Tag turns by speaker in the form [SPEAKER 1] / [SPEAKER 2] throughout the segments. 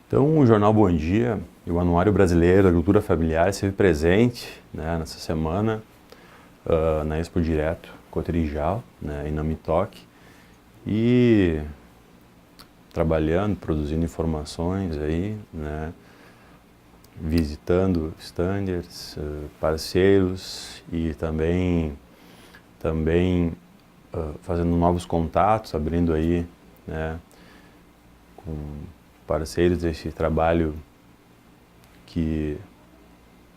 [SPEAKER 1] Então, o Jornal Bom Dia e o Anuário Brasileiro da Agricultura Familiar esteve presente, né, nessa semana na Expo Direto Cotrijal, né, em Namitoque, e trabalhando, produzindo informações aí, né, visitando standards, parceiros e também fazendo novos contatos, abrindo aí, né, com parceiros desse trabalho que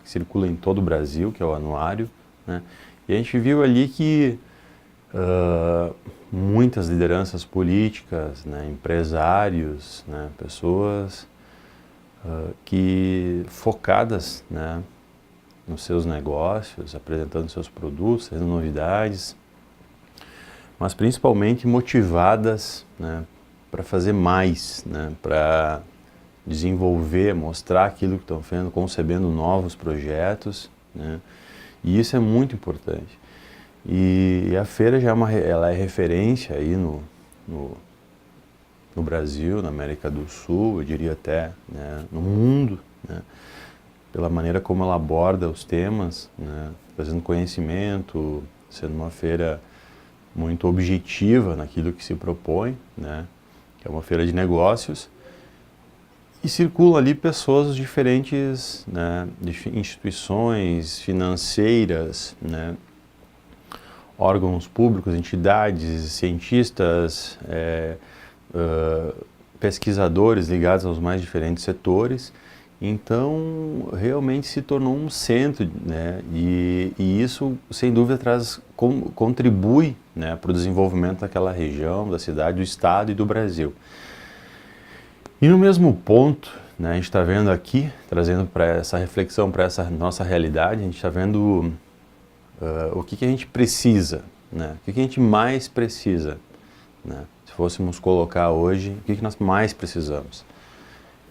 [SPEAKER 1] circula em todo o Brasil, que é o anuário, né? E a gente viu ali que muitas lideranças políticas, né, empresários, né, pessoas que focadas, né, nos seus negócios, apresentando seus produtos, trazendo novidades, mas principalmente motivadas, né, para fazer mais, né, para desenvolver, mostrar aquilo que estão fazendo, concebendo novos projetos, né, e isso é muito importante. E a feira já ela é referência aí no Brasil, na América do Sul, eu diria até, né, no mundo, né, pela maneira como ela aborda os temas, né, trazendo conhecimento, sendo uma feira muito objetiva naquilo que se propõe, né, que é uma feira de negócios, e circulam ali pessoas diferentes, né, de instituições financeiras, né, órgãos públicos, entidades, cientistas, pesquisadores ligados aos mais diferentes setores. Então, realmente se tornou um centro, né, e isso, sem dúvida, contribui, né, para o desenvolvimento daquela região, da cidade, do estado e do Brasil. E no mesmo ponto, né, a gente está vendo aqui, trazendo para essa reflexão, para essa nossa realidade, a gente está vendo o que a gente precisa, né, o que a gente mais precisa, né, se fôssemos colocar hoje, o que nós mais precisamos?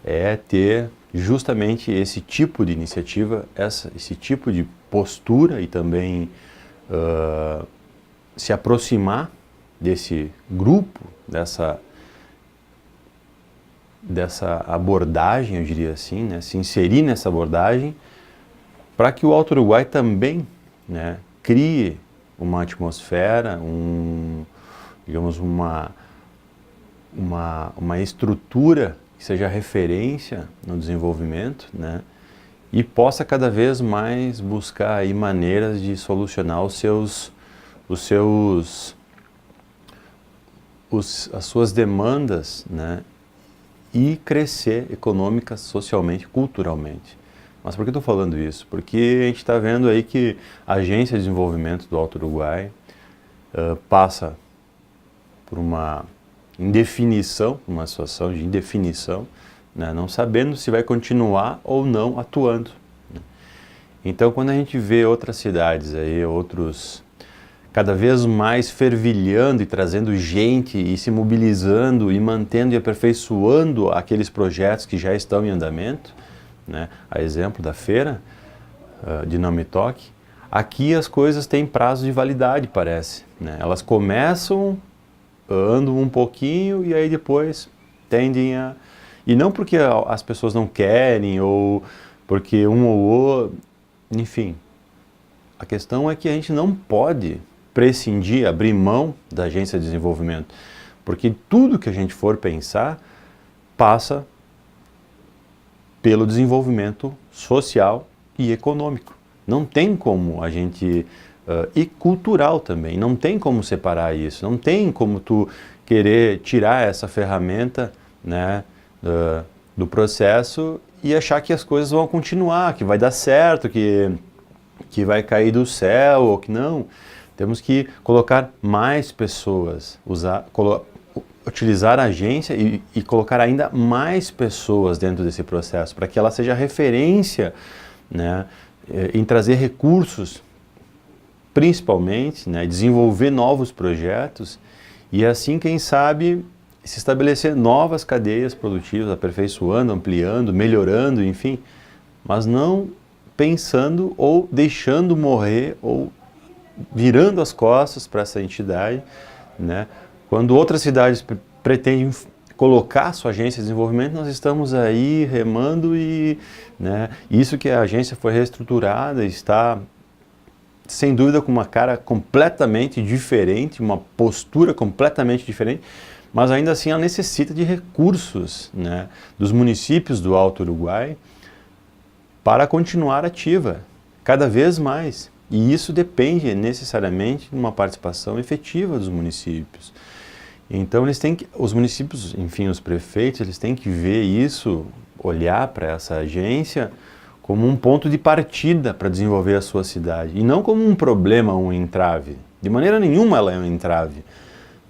[SPEAKER 1] É ter justamente esse tipo de iniciativa, esse tipo de postura e também se aproximar desse grupo, dessa abordagem, eu diria assim, né, se inserir nessa abordagem, para que o Alto Uruguai também, né, crie uma atmosfera, digamos, uma estrutura que seja referência no desenvolvimento, né, e possa cada vez mais buscar aí maneiras de solucionar as suas demandas, né, e crescer econômica, socialmente, culturalmente. Mas por que estou falando isso? Porque a gente está vendo aí que a Agência de Desenvolvimento do Alto Uruguai passa por uma indefinição, uma situação de indefinição, né, não sabendo se vai continuar ou não atuando, né. Então, quando a gente vê outras cidades aí, cada vez mais fervilhando e trazendo gente e se mobilizando e mantendo e aperfeiçoando aqueles projetos que já estão em andamento, né, a exemplo da feira de Namitoque, aqui as coisas têm prazo de validade, parece, né, elas começam, andam um pouquinho e aí depois tendem a... E não porque as pessoas não querem ou porque um ou outro, enfim. A questão é que a gente não pode prescindir, abrir mão da Agência de Desenvolvimento, porque tudo que a gente for pensar passa pelo desenvolvimento social e econômico. Não tem como a gente... e cultural também, não tem como separar isso, não tem como tu querer tirar essa ferramenta, né, do processo e achar que as coisas vão continuar, que vai dar certo, que vai cair do céu ou que não. Temos que colocar mais pessoas, utilizar a agência e colocar ainda mais pessoas dentro desse processo, para que ela seja referência, né, em trazer recursos, principalmente, né, desenvolver novos projetos e assim, quem sabe, se estabelecer novas cadeias produtivas, aperfeiçoando, ampliando, melhorando, enfim, mas não pensando ou deixando morrer ou virando as costas para essa entidade, né? Quando outras cidades pretendem colocar sua agência de desenvolvimento, nós estamos aí remando e, né, isso que a agência foi reestruturada, está sem dúvida com uma cara completamente diferente, uma postura completamente diferente, mas ainda assim ela necessita de recursos, né, dos municípios do Alto Uruguai para continuar ativa, cada vez mais. E isso depende necessariamente de uma participação efetiva dos municípios. Então os municípios, enfim, os prefeitos, eles têm que ver isso, olhar para essa agência como um ponto de partida para desenvolver a sua cidade, e não como um problema, um entrave. De maneira nenhuma ela é um entrave,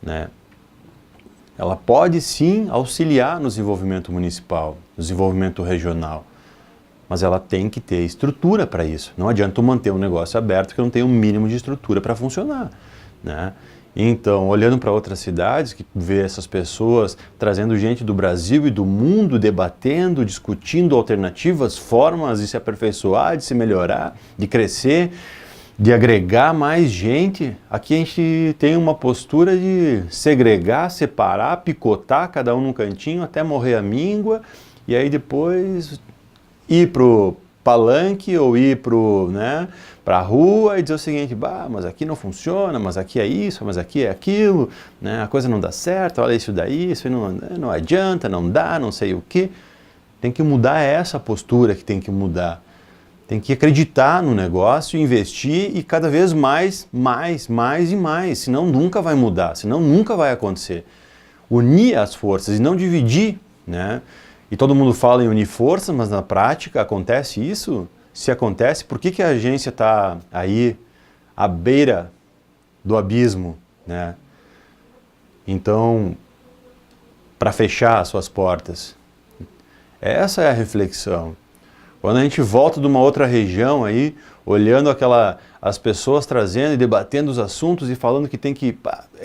[SPEAKER 1] né? Ela pode sim auxiliar no desenvolvimento municipal, no desenvolvimento regional, mas ela tem que ter estrutura para isso. Não adianta manter um negócio aberto que não tem um mínimo de estrutura para funcionar, né? Então, olhando para outras cidades, que vê essas pessoas trazendo gente do Brasil e do mundo, debatendo, discutindo alternativas, formas de se aperfeiçoar, de se melhorar, de crescer, de agregar mais gente, aqui a gente tem uma postura de segregar, separar, picotar, cada um num cantinho, até morrer a míngua, e aí depois ir pro palanque ou ir para a rua e dizer o seguinte: bah, mas aqui não funciona, mas aqui é isso, mas aqui é aquilo, né? A coisa não dá certo, olha isso daí, isso não adianta, não dá, não sei o quê. Tem que mudar essa postura que tem que mudar. Tem que acreditar no negócio, investir e cada vez mais, mais e mais, senão nunca vai mudar, senão nunca vai acontecer. Unir as forças e não dividir, né? E todo mundo fala em unir forças, mas na prática acontece isso? Se acontece, por que a agência está aí à beira do abismo, né? Então, para fechar as suas portas, essa é a reflexão. Quando a gente volta de uma outra região aí, olhando as pessoas trazendo e debatendo os assuntos e falando que tem que...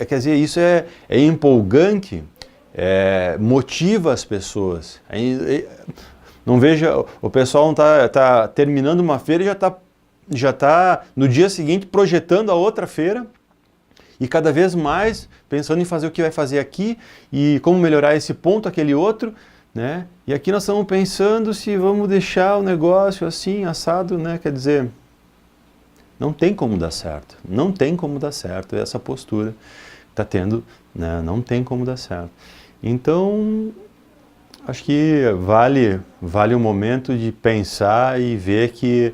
[SPEAKER 1] quer dizer, isso é empolgante, motiva as pessoas. Não veja, o pessoal não tá terminando uma feira e já tá no dia seguinte projetando a outra feira e cada vez mais pensando em fazer o que vai fazer aqui e como melhorar esse ponto, aquele outro, né? E aqui nós estamos pensando se vamos deixar o negócio assim, assado, né? Quer dizer, não tem como dar certo. Não tem como dar certo essa postura que está tendo, né? Não tem como dar certo. Então, acho que vale o momento de pensar e ver que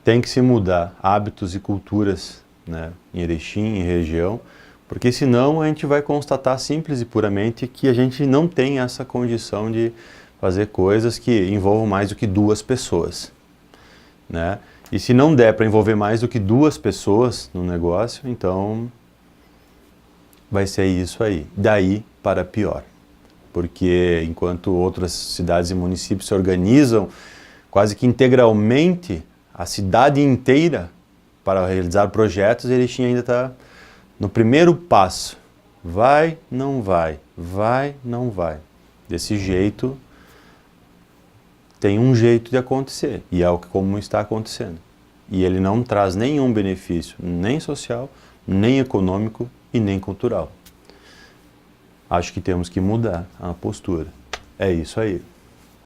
[SPEAKER 1] tem que se mudar hábitos e culturas, né, em Erechim, em região, porque senão a gente vai constatar simples e puramente que a gente não tem essa condição de fazer coisas que envolvam mais do que duas pessoas, né? E se não der para envolver mais do que duas pessoas no negócio, então vai ser isso aí, daí para pior. Porque enquanto outras cidades e municípios se organizam quase que integralmente, a cidade inteira, para realizar projetos, Erechim ainda está no primeiro passo. Vai, não vai, vai, não vai. Desse jeito, tem um jeito de acontecer, e é como está acontecendo. E ele não traz nenhum benefício, nem social, nem econômico e nem cultural. Acho que temos que mudar a postura. É isso aí.